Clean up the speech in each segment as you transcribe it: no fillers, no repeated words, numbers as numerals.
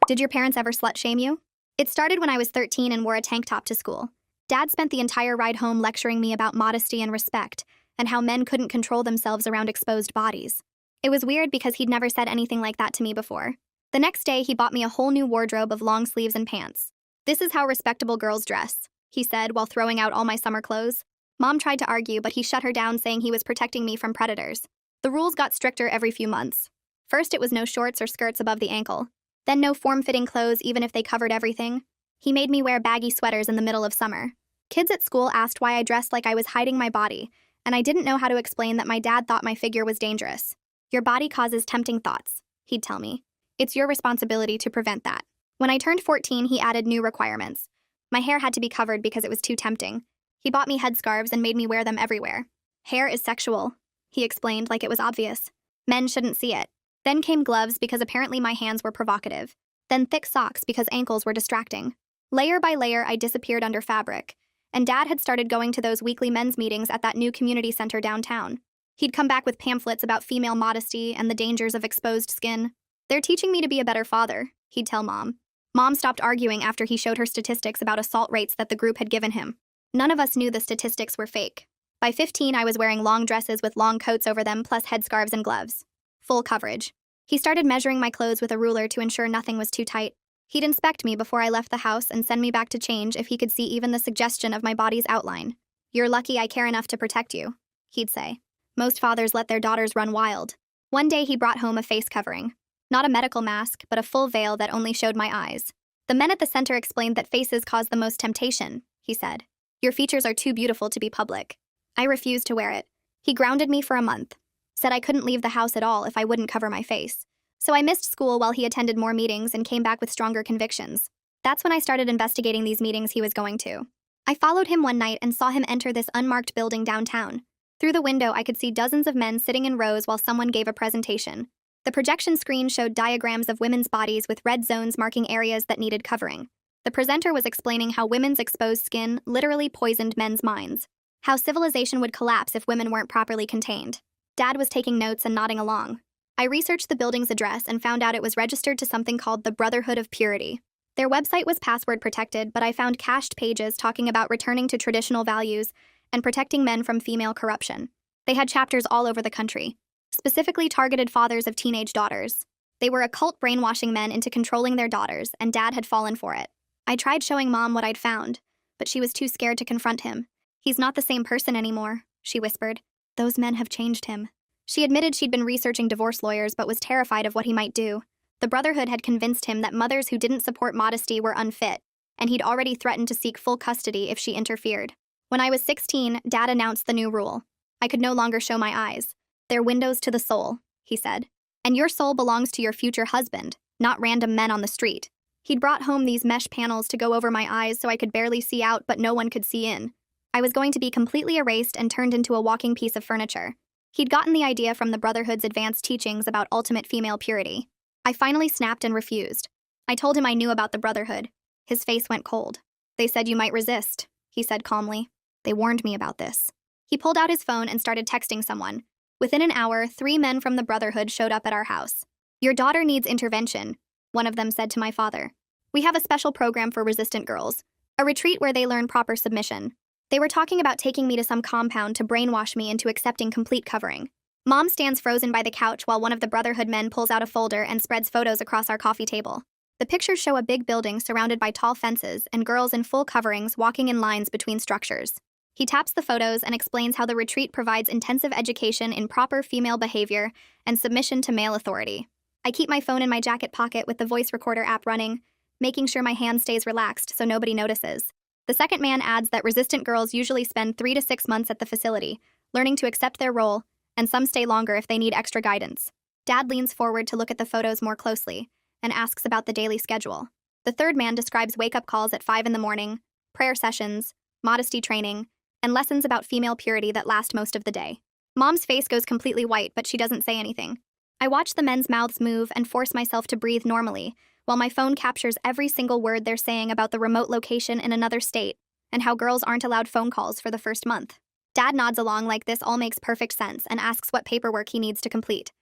Did your parents ever slut shame you? It started when I was 13 and wore a tank top to school. Dad spent the entire ride home lecturing me about modesty and respect, and how men couldn't control themselves around exposed bodies. It was weird because he'd never said anything like that to me before. The next day, he bought me a whole new wardrobe of long sleeves and pants. "This is how respectable girls dress," he said while throwing out all my summer clothes. Mom tried to argue, but he shut her down, saying he was protecting me from predators. The rules got stricter every few months. First, it was no shorts or skirts above the ankle. Then no form-fitting clothes even if they covered everything. He made me wear baggy sweaters in the middle of summer. Kids at school asked why I dressed like I was hiding my body, and I didn't know how to explain that my dad thought my figure was dangerous. "Your body causes tempting thoughts," he'd tell me. "It's your responsibility to prevent that." When I turned 14, he added new requirements. My hair had to be covered because it was too tempting. He bought me headscarves and made me wear them everywhere. "Hair is sexual," he explained like it was obvious. "Men shouldn't see it." Then came gloves because apparently my hands were provocative. Then thick socks because ankles were distracting. Layer by layer, I disappeared under fabric. And Dad had started going to those weekly men's meetings at that new community center downtown. He'd come back with pamphlets about female modesty and the dangers of exposed skin. "They're teaching me to be a better father," he'd tell Mom. Mom stopped arguing after he showed her statistics about assault rates that the group had given him. None of us knew the statistics were fake. By 15, I was wearing long dresses with long coats over them, plus headscarves and gloves. Full coverage. He started measuring my clothes with a ruler to ensure nothing was too tight. He'd inspect me before I left the house and send me back to change if he could see even the suggestion of my body's outline. "You're lucky I care enough to protect you," he'd say. Most fathers let their daughters run wild. One day he brought home a face covering. Not a medical mask, but a full veil that only showed my eyes. "The men at the center explained that faces cause the most temptation," he said. "Your features are too beautiful to be public." I refused to wear it. He grounded me for a month. Said I couldn't leave the house at all if I wouldn't cover my face. So I missed school while he attended more meetings and came back with stronger convictions. That's when I started investigating these meetings he was going to. I followed him one night and saw him enter this unmarked building downtown. Through the window, I could see dozens of men sitting in rows while someone gave a presentation. The projection screen showed diagrams of women's bodies with red zones marking areas that needed covering. The presenter was explaining how women's exposed skin literally poisoned men's minds. How civilization would collapse if women weren't properly contained. Dad was taking notes and nodding along. I researched the building's address and found out it was registered to something called the Brotherhood of Purity. Their website was password protected, but I found cached pages talking about returning to traditional values and protecting men from female corruption. They had chapters all over the country, specifically targeted fathers of teenage daughters. They were occult brainwashing men into controlling their daughters, and Dad had fallen for it. I tried showing Mom what I'd found, but she was too scared to confront him. "He's not the same person anymore," she whispered. "Those men have changed him." She admitted she'd been researching divorce lawyers but was terrified of what he might do. The Brotherhood had convinced him that mothers who didn't support modesty were unfit, and he'd already threatened to seek full custody if she interfered. When I was 16, Dad announced the new rule. I could no longer show my eyes. "They're windows to the soul," he said. "And your soul belongs to your future husband, not random men on the street." He'd brought home these mesh panels to go over my eyes so I could barely see out but no one could see in. I was going to be completely erased and turned into a walking piece of furniture. He'd gotten the idea from the Brotherhood's advanced teachings about ultimate female purity. I finally snapped and refused. I told him I knew about the Brotherhood. His face went cold. "They said you might resist," he said calmly. "They warned me about this." He pulled out his phone and started texting someone. Within an hour, 3 men from the Brotherhood showed up at our house. "Your daughter needs intervention," one of them said to my father. "We have a special program for resistant girls, a retreat where they learn proper submission." They were talking about taking me to some compound to brainwash me into accepting complete covering. Mom stands frozen by the couch while one of the Brotherhood men pulls out a folder and spreads photos across our coffee table. The pictures show a big building surrounded by tall fences and girls in full coverings walking in lines between structures. He taps the photos and explains how the retreat provides intensive education in proper female behavior and submission to male authority. I keep my phone in my jacket pocket with the voice recorder app running, making sure my hand stays relaxed so nobody notices. The second man adds that resistant girls usually spend 3 to 6 months at the facility, learning to accept their role, and some stay longer if they need extra guidance. Dad leans forward to look at the photos more closely and asks about the daily schedule. The third man describes wake-up calls at 5 in the morning, prayer sessions, modesty training, and lessons about female purity that last most of the day. Mom's face goes completely white, but she doesn't say anything. I watch the men's mouths move and force myself to breathe normally, while my phone captures every single word they're saying about the remote location in another state and how girls aren't allowed phone calls for the first month. Dad nods along like this all makes perfect sense and asks what paperwork he needs to complete.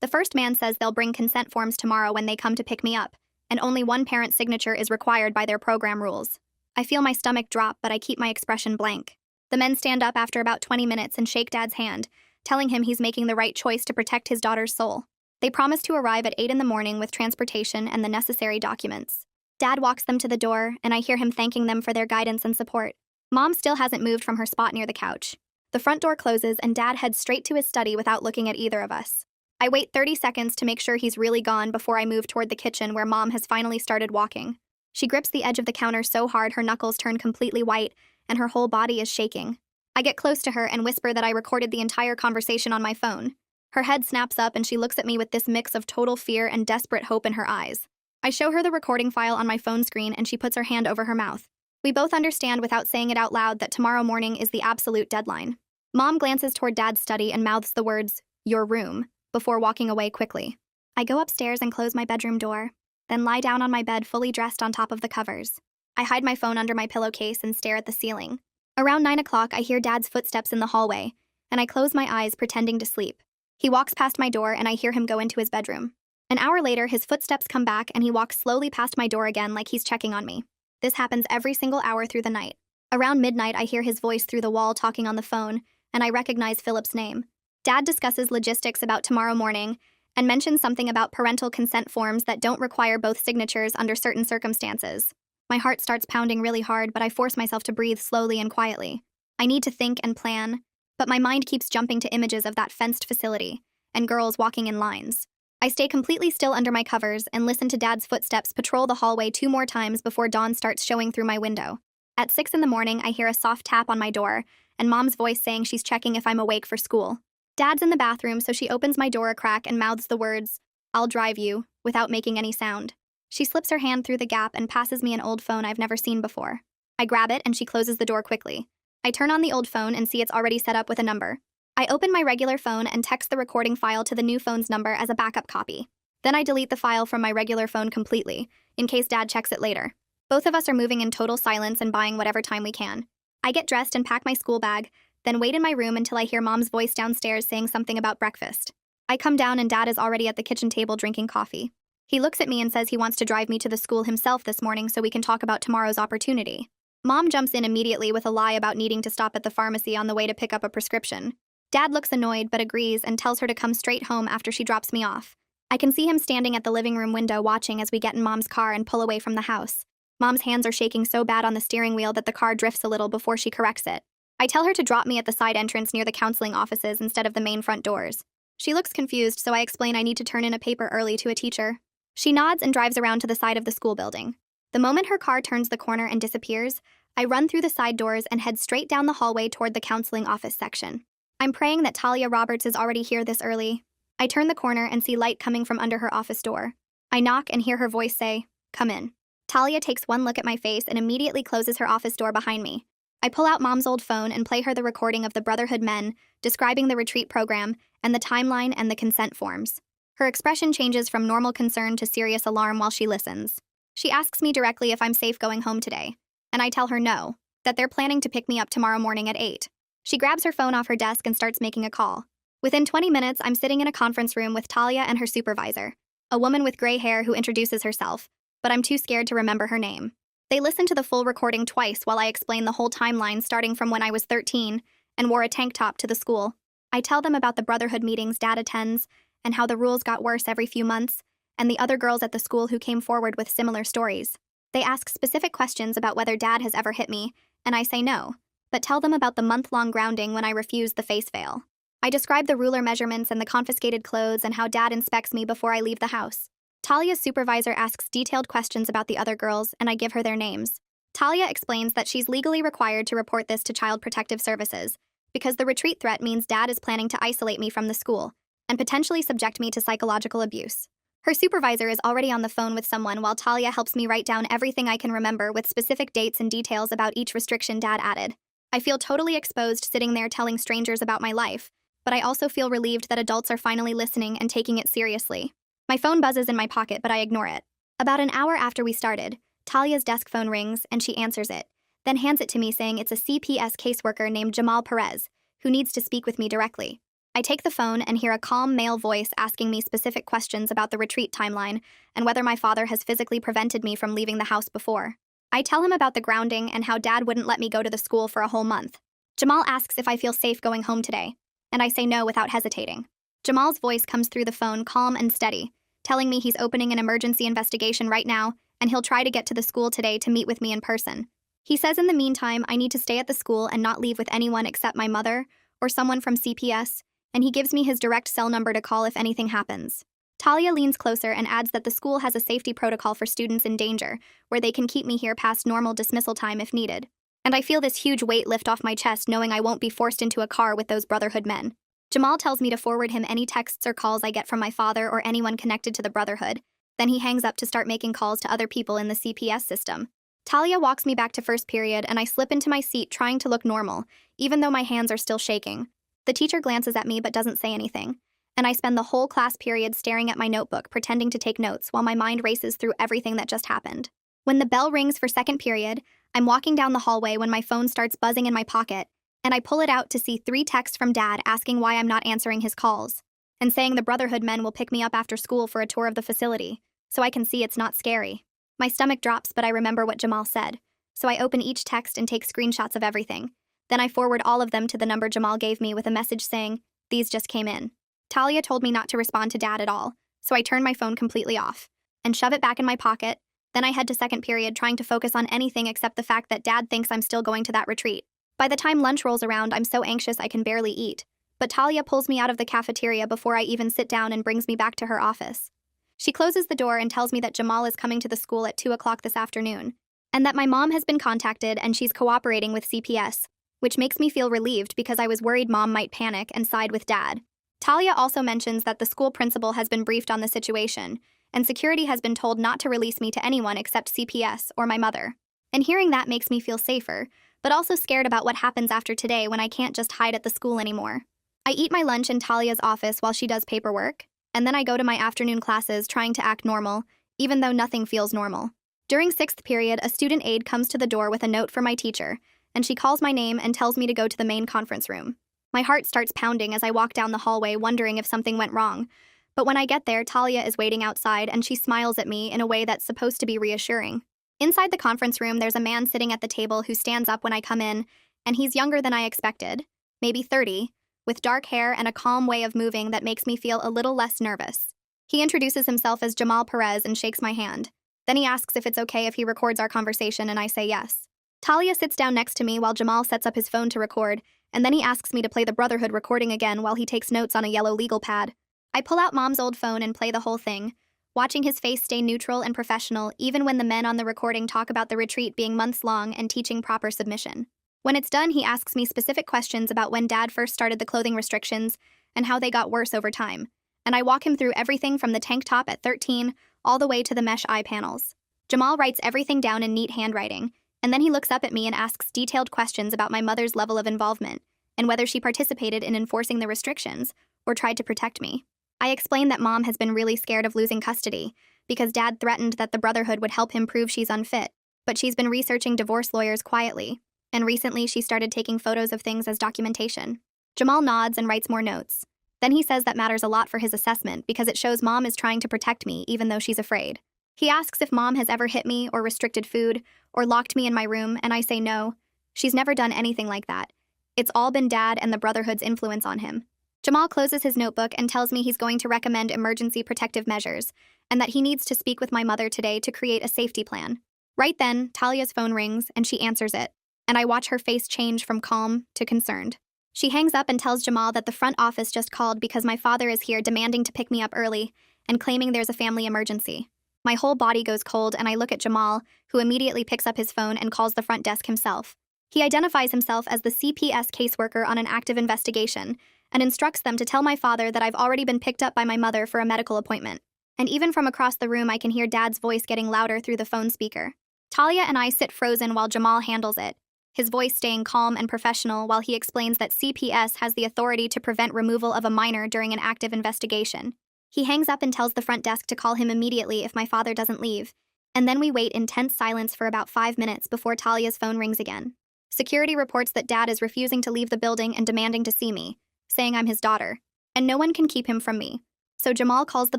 The first man says they'll bring consent forms tomorrow when they come to pick me up, and only one parent's signature is required by their program rules. I feel my stomach drop, but I keep my expression blank. The men stand up after about 20 minutes and shake Dad's hand, telling him he's making the right choice to protect his daughter's soul. They promise to arrive at 8 in the morning with transportation and the necessary documents. Dad walks them to the door, and I hear him thanking them for their guidance and support. Mom still hasn't moved from her spot near the couch. The front door closes, and Dad heads straight to his study without looking at either of us. I wait 30 seconds to make sure he's really gone before I move toward the kitchen where Mom has finally started walking. She grips the edge of the counter so hard her knuckles turn completely white, and her whole body is shaking. I get close to her and whisper that I recorded the entire conversation on my phone. Her head snaps up and she looks at me with this mix of total fear and desperate hope in her eyes. I show her the recording file on my phone screen and she puts her hand over her mouth. We both understand without saying it out loud that tomorrow morning is the absolute deadline. Mom glances toward Dad's study and mouths the words, "Your room," before walking away quickly. I go upstairs and close my bedroom door, then lie down on my bed fully dressed on top of the covers. I hide my phone under my pillowcase and stare at the ceiling. Around 9 o'clock, I hear Dad's footsteps in the hallway, and I close my eyes pretending to sleep. He walks past my door and I hear him go into his bedroom. An hour later, his footsteps come back and he walks slowly past my door again like he's checking on me. This happens every single hour through the night. Around midnight, I hear his voice through the wall talking on the phone, and I recognize Philip's name. Dad discusses logistics about tomorrow morning and mentions something about parental consent forms that don't require both signatures under certain circumstances. My heart starts pounding really hard, but I force myself to breathe slowly and quietly. I need to think and plan, but my mind keeps jumping to images of that fenced facility and girls walking in lines. I stay completely still under my covers and listen to Dad's footsteps patrol the hallway 2 more times before dawn starts showing through my window. At 6 in the morning, I hear a soft tap on my door and Mom's voice saying she's checking if I'm awake for school. Dad's in the bathroom, so she opens my door a crack and mouths the words, "I'll drive you," without making any sound. She slips her hand through the gap and passes me an old phone I've never seen before. I grab it and she closes the door quickly. I turn on the old phone and see it's already set up with a number. I open my regular phone and text the recording file to the new phone's number as a backup copy. Then I delete the file from my regular phone completely, in case Dad checks it later. Both of us are moving in total silence and buying whatever time we can. I get dressed and pack my school bag, then wait in my room until I hear Mom's voice downstairs saying something about breakfast. I come down and Dad is already at the kitchen table drinking coffee. He looks at me and says he wants to drive me to the school himself this morning so we can talk about tomorrow's opportunity. Mom jumps in immediately with a lie about needing to stop at the pharmacy on the way to pick up a prescription. Dad looks annoyed but agrees and tells her to come straight home after she drops me off. I can see him standing at the living room window watching as we get in Mom's car and pull away from the house. Mom's hands are shaking so bad on the steering wheel that the car drifts a little before she corrects it. I tell her to drop me at the side entrance near the counseling offices instead of the main front doors. She looks confused, so I explain I need to turn in a paper early to a teacher. She nods and drives around to the side of the school building. The moment her car turns the corner and disappears, I run through the side doors and head straight down the hallway toward the counseling office section. I'm praying that Talia Roberts is already here this early. I turn the corner and see light coming from under her office door. I knock and hear her voice say, "Come in." Talia takes one look at my face and immediately closes her office door behind me. I pull out Mom's old phone and play her the recording of the Brotherhood men, describing the retreat program and the timeline and the consent forms. Her expression changes from normal concern to serious alarm while she listens. She asks me directly if I'm safe going home today, and I tell her no, that they're planning to pick me up tomorrow morning at 8. She grabs her phone off her desk and starts making a call. Within 20 minutes, I'm sitting in a conference room with Talia and her supervisor, a woman with gray hair who introduces herself, but I'm too scared to remember her name. They listen to the full recording twice while I explain the whole timeline starting from when I was 13 and wore a tank top to the school. I tell them about the Brotherhood meetings Dad attends and how the rules got worse every few months, and the other girls at the school who came forward with similar stories. They ask specific questions about whether Dad has ever hit me, and I say no, but tell them about the month-long grounding when I refused the face veil. I describe the ruler measurements and the confiscated clothes and how Dad inspects me before I leave the house. Talia's supervisor asks detailed questions about the other girls, and I give her their names. Talia explains that she's legally required to report this to Child Protective Services, because the retreat threat means Dad is planning to isolate me from the school and potentially subject me to psychological abuse. Her supervisor is already on the phone with someone while Talia helps me write down everything I can remember with specific dates and details about each restriction Dad added. I feel totally exposed sitting there telling strangers about my life, but I also feel relieved that adults are finally listening and taking it seriously. My phone buzzes in my pocket, but I ignore it. About an hour after we started, Talia's desk phone rings and she answers it, then hands it to me saying it's a CPS caseworker named Jamal Perez, who needs to speak with me directly. I take the phone and hear a calm male voice asking me specific questions about the retreat timeline and whether my father has physically prevented me from leaving the house before. I tell him about the grounding and how Dad wouldn't let me go to the school for a whole month. Jamal asks if I feel safe going home today, and I say no without hesitating. Jamal's voice comes through the phone calm and steady, telling me he's opening an emergency investigation right now and he'll try to get to the school today to meet with me in person. He says in the meantime I need to stay at the school and not leave with anyone except my mother or someone from CPS, and he gives me his direct cell number to call if anything happens. Talia leans closer and adds that the school has a safety protocol for students in danger, where they can keep me here past normal dismissal time if needed. And I feel this huge weight lift off my chest knowing I won't be forced into a car with those Brotherhood men. Jamal tells me to forward him any texts or calls I get from my father or anyone connected to the Brotherhood. Then he hangs up to start making calls to other people in the CPS system. Talia walks me back to first period and I slip into my seat trying to look normal, even though my hands are still shaking. The teacher glances at me but doesn't say anything, and I spend the whole class period staring at my notebook pretending to take notes while my mind races through everything that just happened. When the bell rings for second period, I'm walking down the hallway when my phone starts buzzing in my pocket, and I pull it out to see 3 texts from Dad asking why I'm not answering his calls, and saying the Brotherhood men will pick me up after school for a tour of the facility, so I can see it's not scary. My stomach drops, but I remember what Jamal said, so I open each text and take screenshots of everything. Then I forward all of them to the number Jamal gave me with a message saying, "These just came in." Talia told me not to respond to Dad at all, so I turn my phone completely off and shove it back in my pocket. Then I head to second period trying to focus on anything except the fact that Dad thinks I'm still going to that retreat. By the time lunch rolls around, I'm so anxious I can barely eat, but Talia pulls me out of the cafeteria before I even sit down and brings me back to her office. She closes the door and tells me that Jamal is coming to the school at 2 o'clock this afternoon, and that my mom has been contacted and she's cooperating with CPS, which makes me feel relieved because I was worried Mom might panic and side with Dad. Talia also mentions that the school principal has been briefed on the situation, and security has been told not to release me to anyone except CPS or my mother. And hearing that makes me feel safer, but also scared about what happens after today when I can't just hide at the school anymore. I eat my lunch in Talia's office while she does paperwork, and then I go to my afternoon classes trying to act normal, even though nothing feels normal. During 6th period, a student aide comes to the door with a note for my teacher, and she calls my name and tells me to go to the main conference room. My heart starts pounding as I walk down the hallway wondering if something went wrong, but when I get there, Talia is waiting outside and she smiles at me in a way that's supposed to be reassuring. Inside the conference room, there's a man sitting at the table who stands up when I come in, and he's younger than I expected, maybe 30, with dark hair and a calm way of moving that makes me feel a little less nervous. He introduces himself as Jamal Perez and shakes my hand. Then he asks if it's okay if he records our conversation, and I say yes. Talia sits down next to me while Jamal sets up his phone to record, and then he asks me to play the Brotherhood recording again while he takes notes on a yellow legal pad. I pull out Mom's old phone and play the whole thing, watching his face stay neutral and professional even when the men on the recording talk about the retreat being months long and teaching proper submission. When it's done, he asks me specific questions about when Dad first started the clothing restrictions and how they got worse over time, and I walk him through everything from the tank top at 13 all the way to the mesh eye panels. Jamal writes everything down in neat handwriting, and then he looks up at me and asks detailed questions about my mother's level of involvement and whether she participated in enforcing the restrictions or tried to protect me. I explain that Mom has been really scared of losing custody because Dad threatened that the Brotherhood would help him prove she's unfit, but she's been researching divorce lawyers quietly, and recently she started taking photos of things as documentation. Jamal nods and writes more notes. Then he says that matters a lot for his assessment because it shows Mom is trying to protect me even though she's afraid. He asks if Mom has ever hit me or restricted food or locked me in my room, and I say no. She's never done anything like that. It's all been Dad and the Brotherhood's influence on him. Jamal closes his notebook and tells me he's going to recommend emergency protective measures and that he needs to speak with my mother today to create a safety plan. Right then, Talia's phone rings and she answers it, and I watch her face change from calm to concerned. She hangs up and tells Jamal that the front office just called because my father is here demanding to pick me up early and claiming there's a family emergency. My whole body goes cold and I look at Jamal, who immediately picks up his phone and calls the front desk himself. He identifies himself as the CPS caseworker on an active investigation and instructs them to tell my father that I've already been picked up by my mother for a medical appointment. And even from across the room, I can hear Dad's voice getting louder through the phone speaker. Talia and I sit frozen while Jamal handles it, his voice staying calm and professional while he explains that CPS has the authority to prevent removal of a minor during an active investigation. He hangs up and tells the front desk to call him immediately if my father doesn't leave, and then we wait in tense silence for about 5 minutes before Talia's phone rings again. Security reports that Dad is refusing to leave the building and demanding to see me, saying I'm his daughter, and no one can keep him from me. So Jamal calls the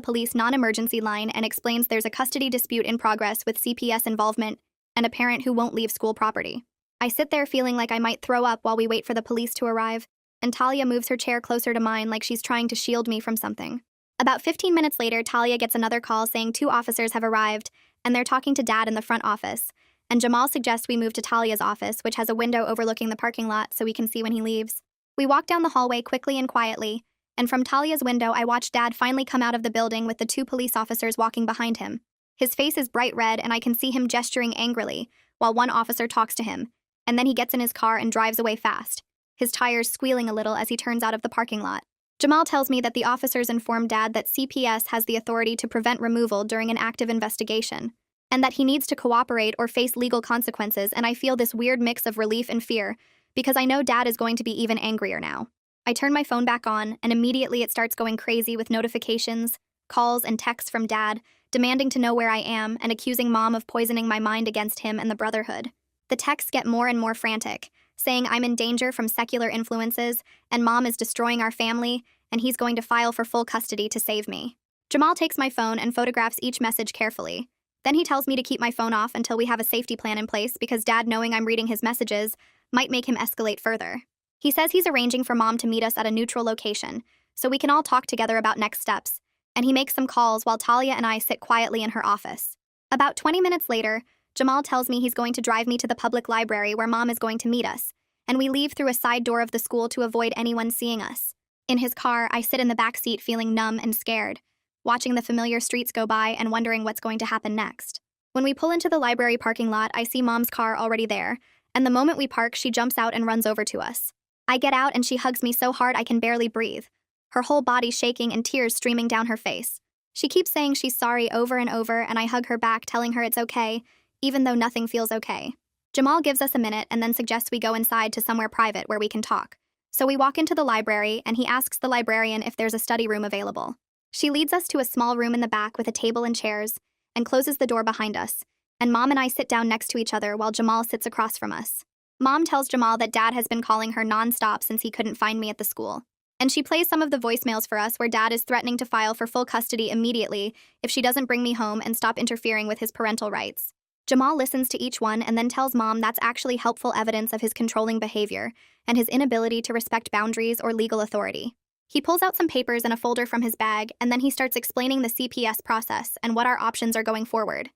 police non-emergency line and explains there's a custody dispute in progress with CPS involvement and a parent who won't leave school property. I sit there feeling like I might throw up while we wait for the police to arrive, and Talia moves her chair closer to mine like she's trying to shield me from something. About 15 minutes later, Talia gets another call saying 2 officers have arrived, and they're talking to Dad in the front office, and Jamal suggests we move to Talia's office, which has a window overlooking the parking lot so we can see when he leaves. We walk down the hallway quickly and quietly, and from Talia's window I watch Dad finally come out of the building with the 2 police officers walking behind him. His face is bright red and I can see him gesturing angrily while one officer talks to him, and then he gets in his car and drives away fast, his tires squealing a little as he turns out of the parking lot. Jamal tells me that the officers informed Dad that CPS has the authority to prevent removal during an active investigation, and that he needs to cooperate or face legal consequences, and I feel this weird mix of relief and fear, because I know Dad is going to be even angrier now. I turn my phone back on, and immediately it starts going crazy with notifications, calls, and texts from Dad, demanding to know where I am and accusing Mom of poisoning my mind against him and the Brotherhood. The texts get more and more frantic, saying I'm in danger from secular influences, and Mom is destroying our family, and he's going to file for full custody to save me. Jamal takes my phone and photographs each message carefully. Then he tells me to keep my phone off until we have a safety plan in place because Dad, knowing I'm reading his messages, might make him escalate further. He says he's arranging for Mom to meet us at a neutral location, so we can all talk together about next steps, and he makes some calls while Talia and I sit quietly in her office. About 20 minutes later, Jamal tells me he's going to drive me to the public library where Mom is going to meet us, and we leave through a side door of the school to avoid anyone seeing us. In his car, I sit in the back seat feeling numb and scared, watching the familiar streets go by and wondering what's going to happen next. When we pull into the library parking lot, I see Mom's car already there, and the moment we park, she jumps out and runs over to us. I get out and she hugs me so hard I can barely breathe, her whole body shaking and tears streaming down her face. She keeps saying she's sorry over and over, and I hug her back, telling her it's okay, even though nothing feels okay. Jamal gives us a minute and then suggests we go inside to somewhere private where we can talk. So we walk into the library, and he asks the librarian if there's a study room available. She leads us to a small room in the back with a table and chairs, and closes the door behind us, and Mom and I sit down next to each other while Jamal sits across from us. Mom tells Jamal that Dad has been calling her non-stop since he couldn't find me at the school, and she plays some of the voicemails for us where Dad is threatening to file for full custody immediately if she doesn't bring me home and stop interfering with his parental rights. Jamal listens to each one and then tells Mom that's actually helpful evidence of his controlling behavior and his inability to respect boundaries or legal authority. He pulls out some papers and a folder from his bag, and then he starts explaining the CPS process and what our options are going forward.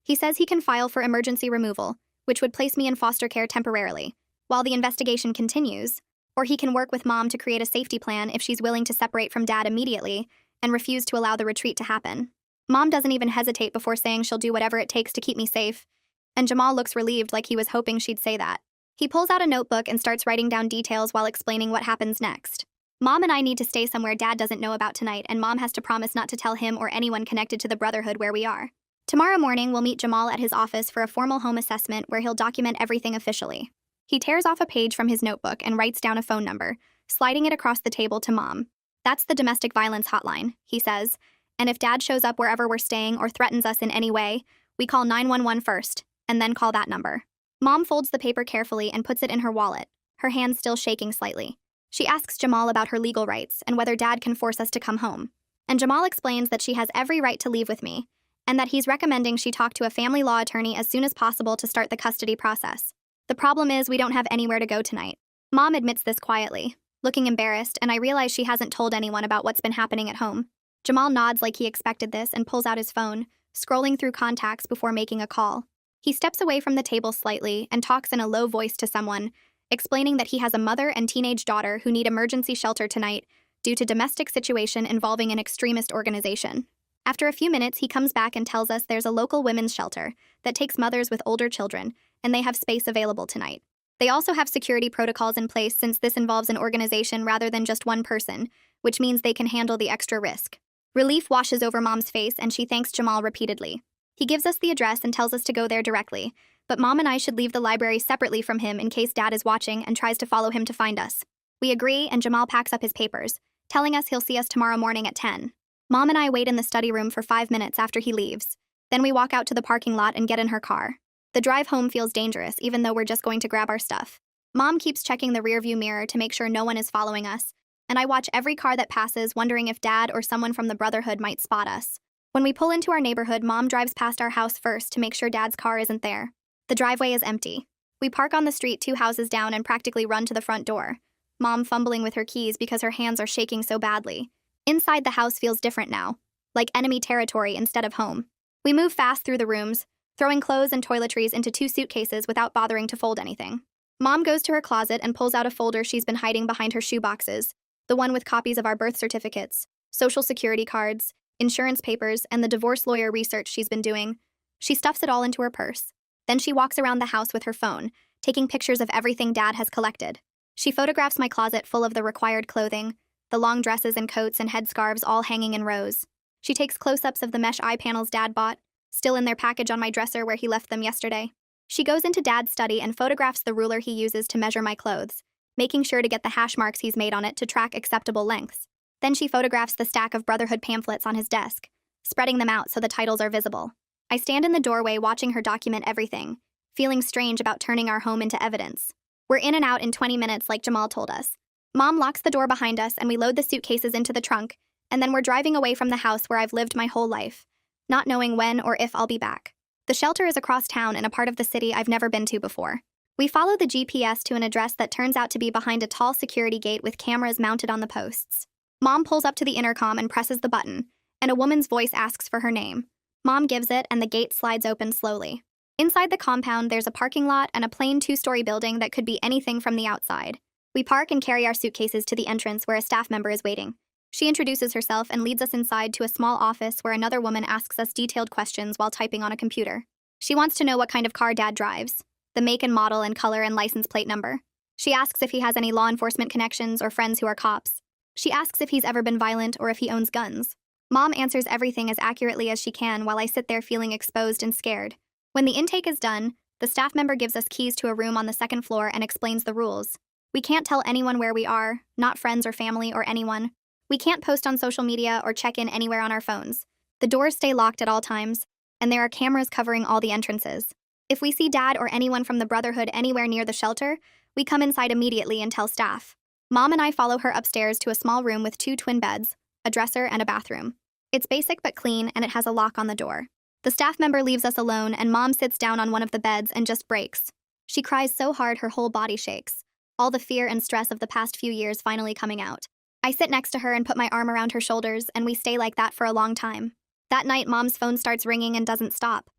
He says he can file for emergency removal, which would place me in foster care temporarily, while the investigation continues, or he can work with Mom to create a safety plan if she's willing to separate from Dad immediately and refuse to allow the retreat to happen. Mom doesn't even hesitate before saying she'll do whatever it takes to keep me safe, and Jamal looks relieved like he was hoping she'd say that. He pulls out a notebook and starts writing down details while explaining what happens next. Mom and I need to stay somewhere Dad doesn't know about tonight, and Mom has to promise not to tell him or anyone connected to the Brotherhood where we are. Tomorrow morning, we'll meet Jamal at his office for a formal home assessment where he'll document everything officially. He tears off a page from his notebook and writes down a phone number, sliding it across the table to Mom. That's the domestic violence hotline, he says, and if Dad shows up wherever we're staying or threatens us in any way, we call 911 first, and then call that number. Mom folds the paper carefully and puts it in her wallet, her hands still shaking slightly. She asks Jamal about her legal rights and whether Dad can force us to come home. And Jamal explains that she has every right to leave with me, and that he's recommending she talk to a family law attorney as soon as possible to start the custody process. The problem is we don't have anywhere to go tonight. Mom admits this quietly, looking embarrassed, and I realize she hasn't told anyone about what's been happening at home. Jamal nods like he expected this and pulls out his phone, scrolling through contacts before making a call. He steps away from the table slightly and talks in a low voice to someone, explaining that he has a mother and teenage daughter who need emergency shelter tonight due to domestic situation involving an extremist organization. After a few minutes, he comes back and tells us there's a local women's shelter that takes mothers with older children, and they have space available tonight. They also have security protocols in place since this involves an organization rather than just one person, which means they can handle the extra risk. Relief washes over Mom's face, and she thanks Jamal repeatedly. He gives us the address and tells us to go there directly, but Mom and I should leave the library separately from him in case Dad is watching and tries to follow him to find us. We agree, and Jamal packs up his papers, telling us he'll see us tomorrow morning at 10. Mom and I wait in the study room for 5 minutes after he leaves. Then we walk out to the parking lot and get in her car. The drive home feels dangerous, even though we're just going to grab our stuff. Mom keeps checking the rearview mirror to make sure no one is following us, and I watch every car that passes, wondering if Dad or someone from the Brotherhood might spot us. When we pull into our neighborhood, Mom drives past our house first to make sure Dad's car isn't there. The driveway is empty. We park on the street 2 houses down and practically run to the front door, Mom fumbling with her keys because her hands are shaking so badly. Inside, the house feels different now, like enemy territory instead of home. We move fast through the rooms, throwing clothes and toiletries into 2 suitcases without bothering to fold anything. Mom goes to her closet and pulls out a folder she's been hiding behind her shoe boxes, the one with copies of our birth certificates, social security cards, insurance papers, and the divorce lawyer research she's been doing. She stuffs it all into her purse. Then she walks around the house with her phone, taking pictures of everything Dad has collected. She photographs my closet full of the required clothing, the long dresses and coats and headscarves all hanging in rows. She takes close-ups of the mesh eye panels Dad bought, still in their package on my dresser where he left them yesterday. She goes into Dad's study and photographs the ruler he uses to measure my clothes, making sure to get the hash marks he's made on it to track acceptable lengths. Then she photographs the stack of Brotherhood pamphlets on his desk, spreading them out so the titles are visible. I stand in the doorway watching her document everything, feeling strange about turning our home into evidence. We're in and out in 20 minutes like Jamal told us. Mom locks the door behind us and we load the suitcases into the trunk, and then we're driving away from the house where I've lived my whole life, not knowing when or if I'll be back. The shelter is across town in a part of the city I've never been to before. We follow the GPS to an address that turns out to be behind a tall security gate with cameras mounted on the posts. Mom pulls up to the intercom and presses the button, and a woman's voice asks for her name. Mom gives it, and the gate slides open slowly. Inside the compound, there's a parking lot and a plain 2-story building that could be anything from the outside. We park and carry our suitcases to the entrance where a staff member is waiting. She introduces herself and leads us inside to a small office where another woman asks us detailed questions while typing on a computer. She wants to know what kind of car Dad drives, the make and model and color and license plate number. She asks if he has any law enforcement connections or friends who are cops. She asks if he's ever been violent or if he owns guns. Mom answers everything as accurately as she can while I sit there feeling exposed and scared. When the intake is done, the staff member gives us keys to a room on the 2nd floor and explains the rules. We can't tell anyone where we are, not friends or family or anyone. We can't post on social media or check in anywhere on our phones. The doors stay locked at all times, and there are cameras covering all the entrances. If we see Dad or anyone from the Brotherhood anywhere near the shelter, we come inside immediately and tell staff. Mom and I follow her upstairs to a small room with 2 twin beds, a dresser, and a bathroom. It's basic but clean, and it has a lock on the door. The staff member leaves us alone, and Mom sits down on one of the beds and just breaks. She cries so hard her whole body shakes, all the fear and stress of the past few years finally coming out. I sit next to her and put my arm around her shoulders, and we stay like that for a long time. That night, Mom's phone starts ringing and doesn't stop.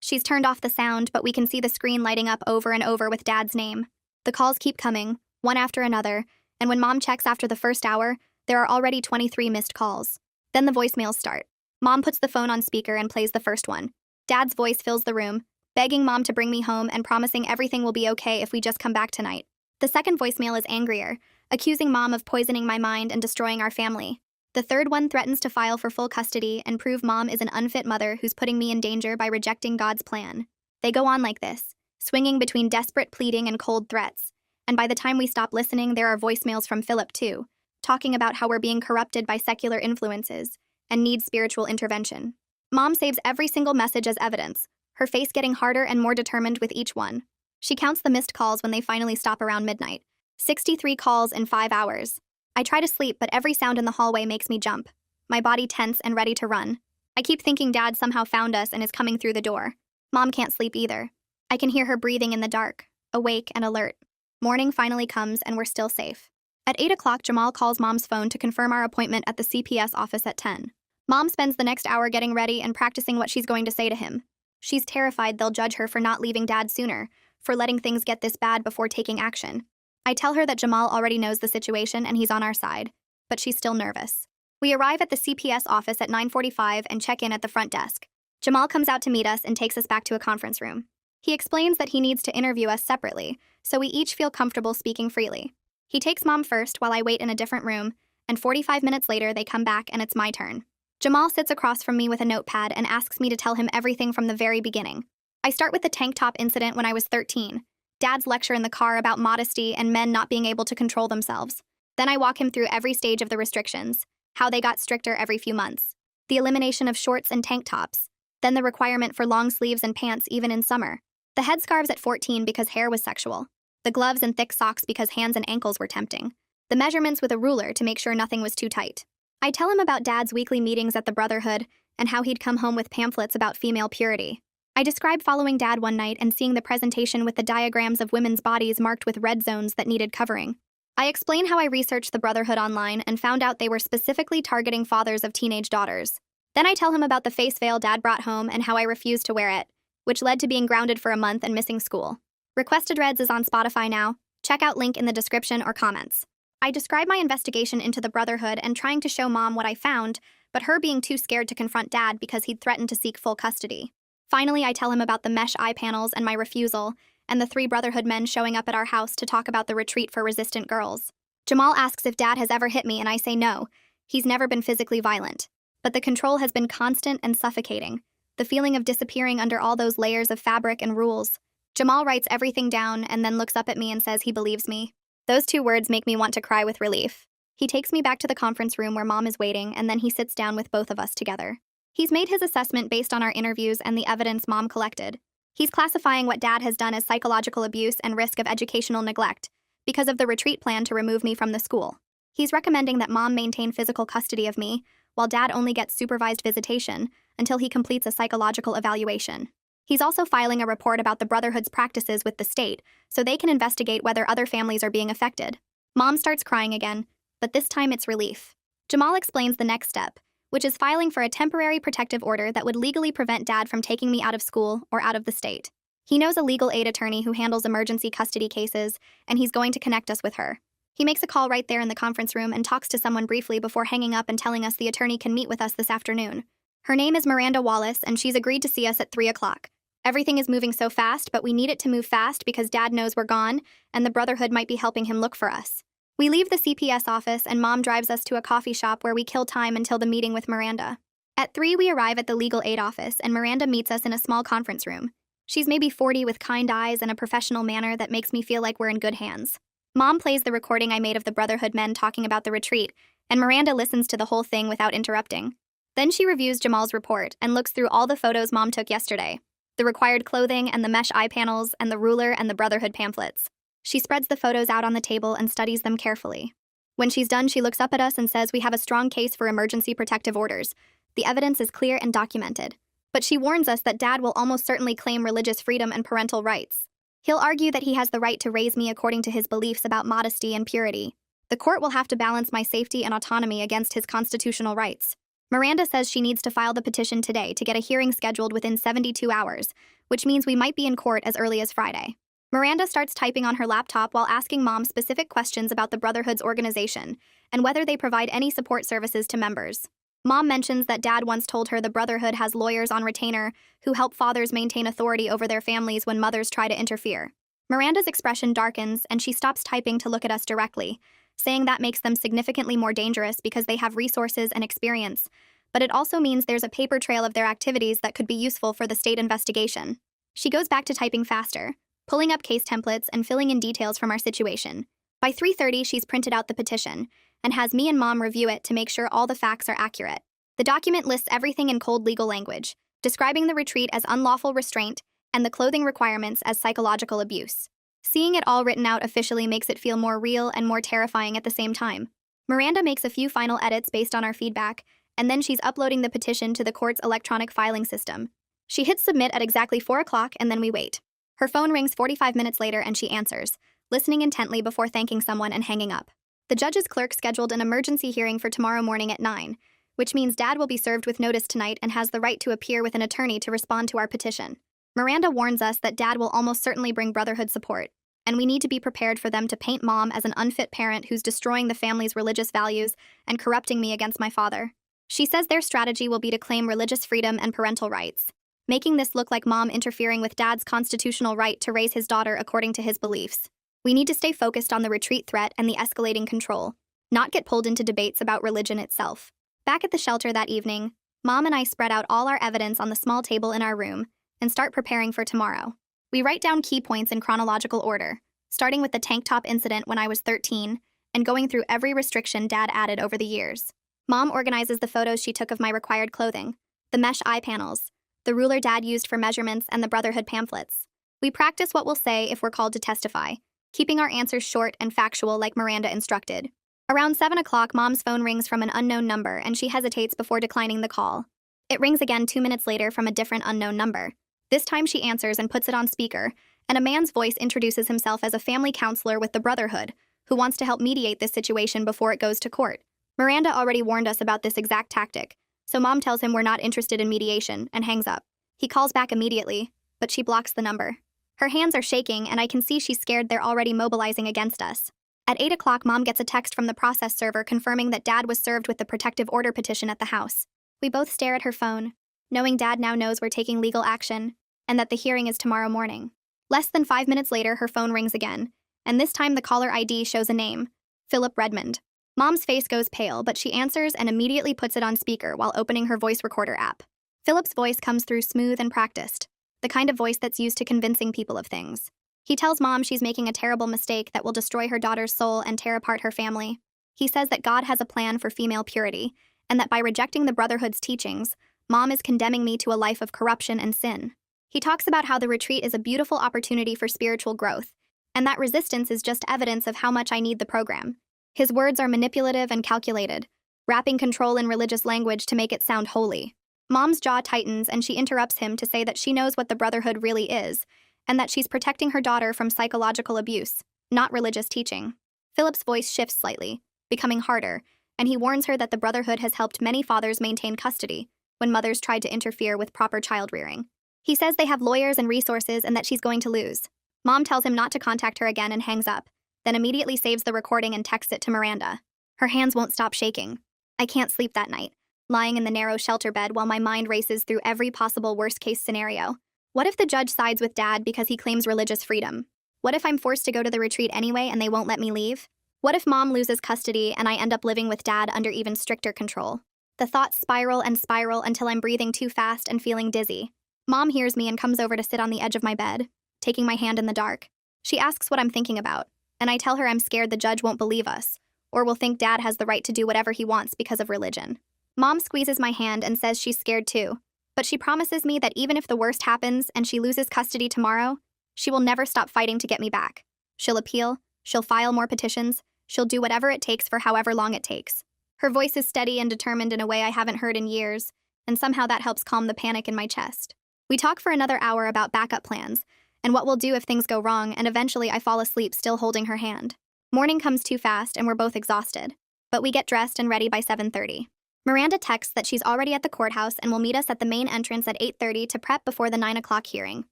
She's turned off the sound, but we can see the screen lighting up over and over with Dad's name. The calls keep coming, one after another, and when Mom checks after the first hour, there are already 23 missed calls. Then the voicemails start. Mom puts the phone on speaker and plays the first one. Dad's voice fills the room, begging Mom to bring me home and promising everything will be okay if we just come back tonight. The second voicemail is angrier, accusing Mom of poisoning my mind and destroying our family. The third one threatens to file for full custody and prove Mom is an unfit mother who's putting me in danger by rejecting God's plan. They go on like this, swinging between desperate pleading and cold threats. And by the time we stop listening, there are voicemails from Philip too, talking about how we're being corrupted by secular influences and need spiritual intervention. Mom saves every single message as evidence, her face getting harder and more determined with each one. She counts the missed calls when they finally stop around midnight. 63 calls in 5 hours. I try to sleep, but every sound in the hallway makes me jump, my body tense and ready to run. I keep thinking Dad somehow found us and is coming through the door. Mom can't sleep either. I can hear her breathing in the dark, awake and alert. Morning finally comes and we're still safe. At 8 o'clock, Jamal calls Mom's phone to confirm our appointment at the CPS office at 10. Mom spends the next hour getting ready and practicing what she's going to say to him. She's terrified they'll judge her for not leaving Dad sooner, for letting things get this bad before taking action. I tell her that Jamal already knows the situation and he's on our side, but she's still nervous. We arrive at the CPS office at 9:45 and check in at the front desk. Jamal comes out to meet us and takes us back to a conference room. He explains that he needs to interview us separately, so we each feel comfortable speaking freely. He takes Mom first while I wait in a different room, and 45 minutes later they come back and it's my turn. Jamal sits across from me with a notepad and asks me to tell him everything from the very beginning. I start with the tank top incident when I was 13, Dad's lecture in the car about modesty and men not being able to control themselves. Then I walk him through every stage of the restrictions, how they got stricter every few months, the elimination of shorts and tank tops, then the requirement for long sleeves and pants even in summer, the headscarves at 14 because hair was sexual, the gloves and thick socks because hands and ankles were tempting, the measurements with a ruler to make sure nothing was too tight. I tell him about Dad's weekly meetings at the Brotherhood and how he'd come home with pamphlets about female purity. I describe following Dad one night and seeing the presentation with the diagrams of women's bodies marked with red zones that needed covering. I explain how I researched the Brotherhood online and found out they were specifically targeting fathers of teenage daughters. Then I tell him about the face veil Dad brought home and how I refused to wear it, which led to being grounded for a month and missing school. Requested Reds is on Spotify now. Check out link in the description or comments. I describe my investigation into the Brotherhood and trying to show Mom what I found, but her being too scared to confront Dad because he'd threatened to seek full custody. Finally, I tell him about the mesh eye panels and my refusal, and the 3 Brotherhood men showing up at our house to talk about the retreat for resistant girls. Jamal asks if Dad has ever hit me, and I say no. He's never been physically violent. But the control has been constant and suffocating. The feeling of disappearing under all those layers of fabric and rules. Jamal writes everything down and then looks up at me and says he believes me. Those 2 words make me want to cry with relief. He takes me back to the conference room where Mom is waiting, and then he sits down with both of us together. He's made his assessment based on our interviews and the evidence Mom collected. He's classifying what Dad has done as psychological abuse and risk of educational neglect because of the retreat plan to remove me from the school. He's recommending that Mom maintain physical custody of me, while Dad only gets supervised visitation until he completes a psychological evaluation. He's also filing a report about the Brotherhood's practices with the state so they can investigate whether other families are being affected. Mom starts crying again, but this time it's relief. Jamal explains the next step, which is filing for a temporary protective order that would legally prevent Dad from taking me out of school or out of the state. He knows a legal aid attorney who handles emergency custody cases, and he's going to connect us with her. He makes a call right there in the conference room and talks to someone briefly before hanging up and telling us the attorney can meet with us this afternoon. Her name is Miranda Wallace, and she's agreed to see us at 3 o'clock. Everything is moving so fast, but we need it to move fast because Dad knows we're gone, and the Brotherhood might be helping him look for us. We leave the CPS office, and Mom drives us to a coffee shop where we kill time until the meeting with Miranda. At 3, we arrive at the legal aid office, and Miranda meets us in a small conference room. She's maybe 40 with kind eyes and a professional manner that makes me feel like we're in good hands. Mom plays the recording I made of the Brotherhood men talking about the retreat, and Miranda listens to the whole thing without interrupting. Then she reviews Jamal's report and looks through all the photos Mom took yesterday, the required clothing and the mesh eye panels and the ruler and the Brotherhood pamphlets. She spreads the photos out on the table and studies them carefully. When she's done, she looks up at us and says we have a strong case for emergency protective orders. The evidence is clear and documented. But she warns us that Dad will almost certainly claim religious freedom and parental rights. He'll argue that he has the right to raise me according to his beliefs about modesty and purity. The court will have to balance my safety and autonomy against his constitutional rights. Miranda says she needs to file the petition today to get a hearing scheduled within 72 hours, which means we might be in court as early as Friday. Miranda starts typing on her laptop while asking Mom specific questions about the Brotherhood's organization and whether they provide any support services to members. Mom mentions that Dad once told her the Brotherhood has lawyers on retainer who help fathers maintain authority over their families when mothers try to interfere. Miranda's expression darkens and she stops typing to look at us directly, saying that makes them significantly more dangerous because they have resources and experience, but it also means there's a paper trail of their activities that could be useful for the state investigation. She goes back to typing faster, pulling up case templates and filling in details from our situation. By 3:30, she's printed out the petition and has me and Mom review it to make sure all the facts are accurate. The document lists everything in cold legal language, describing the retreat as unlawful restraint and the clothing requirements as psychological abuse. Seeing it all written out officially makes it feel more real and more terrifying at the same time. Miranda makes a few final edits based on our feedback, and then she's uploading the petition to the court's electronic filing system. She hits submit at exactly 4 o'clock, and then we wait. Her phone rings 45 minutes later and she answers, listening intently before thanking someone and hanging up. The judge's clerk scheduled an emergency hearing for tomorrow morning at 9, which means Dad will be served with notice tonight and has the right to appear with an attorney to respond to our petition. Miranda warns us that Dad will almost certainly bring Brotherhood support, and we need to be prepared for them to paint Mom as an unfit parent who's destroying the family's religious values and corrupting me against my father. She says their strategy will be to claim religious freedom and parental rights, making this look like Mom interfering with Dad's constitutional right to raise his daughter according to his beliefs. We need to stay focused on the retreat threat and the escalating control, not get pulled into debates about religion itself. Back at the shelter that evening, Mom and I spread out all our evidence on the small table in our room and start preparing for tomorrow. We write down key points in chronological order, starting with the tank top incident when I was 13 and going through every restriction Dad added over the years. Mom organizes the photos she took of my required clothing, the mesh eye panels, the ruler Dad used for measurements, and the Brotherhood pamphlets. We practice what we'll say if we're called to testify, keeping our answers short and factual like Miranda instructed. Around 7 o'clock, Mom's phone rings from an unknown number and she hesitates before declining the call. It rings again 2 minutes later from a different unknown number. This time she answers and puts it on speaker, and a man's voice introduces himself as a family counselor with the Brotherhood, who wants to help mediate this situation before it goes to court. Miranda already warned us about this exact tactic, so Mom tells him we're not interested in mediation and hangs up. He calls back immediately, but she blocks the number. Her hands are shaking, and I can see she's scared they're already mobilizing against us. At 8 o'clock, Mom gets a text from the process server confirming that Dad was served with the protective order petition at the house. We both stare at her phone, knowing Dad now knows we're taking legal action, and that the hearing is tomorrow morning. Less than 5 minutes later, her phone rings again, and this time the caller ID shows a name, Philip Redmond. Mom's face goes pale, but she answers and immediately puts it on speaker while opening her voice recorder app. Philip's voice comes through smooth and practiced, the kind of voice that's used to convincing people of things. He tells Mom she's making a terrible mistake that will destroy her daughter's soul and tear apart her family. He says that God has a plan for female purity, and that by rejecting the Brotherhood's teachings, Mom is condemning me to a life of corruption and sin. He talks about how the retreat is a beautiful opportunity for spiritual growth, and that resistance is just evidence of how much I need the program. His words are manipulative and calculated, wrapping control in religious language to make it sound holy. Mom's jaw tightens and she interrupts him to say that she knows what the Brotherhood really is, and that she's protecting her daughter from psychological abuse, not religious teaching. Philip's voice shifts slightly, becoming harder, and he warns her that the Brotherhood has helped many fathers maintain custody when mothers tried to interfere with proper child rearing. He says they have lawyers and resources and that she's going to lose. Mom tells him not to contact her again and hangs up, then immediately saves the recording and texts it to Miranda. Her hands won't stop shaking. I can't sleep that night, lying in the narrow shelter bed while my mind races through every possible worst-case scenario. What if the judge sides with Dad because he claims religious freedom? What if I'm forced to go to the retreat anyway and they won't let me leave? What if Mom loses custody and I end up living with Dad under even stricter control? The thoughts spiral and spiral until I'm breathing too fast and feeling dizzy. Mom hears me and comes over to sit on the edge of my bed, taking my hand in the dark. She asks what I'm thinking about, and I tell her I'm scared the judge won't believe us, or will think Dad has the right to do whatever he wants because of religion. Mom squeezes my hand and says she's scared too, but she promises me that even if the worst happens and she loses custody tomorrow, she will never stop fighting to get me back. She'll appeal, she'll file more petitions, she'll do whatever it takes for however long it takes. Her voice is steady and determined in a way I haven't heard in years, and somehow that helps calm the panic in my chest. We talk for another hour about backup plans, and what we'll do if things go wrong, and eventually I fall asleep still holding her hand. Morning comes too fast and we're both exhausted, but we get dressed and ready by 7:30. Miranda texts that she's already at the courthouse and will meet us at the main entrance at 8:30 to prep before the 9 o'clock hearing.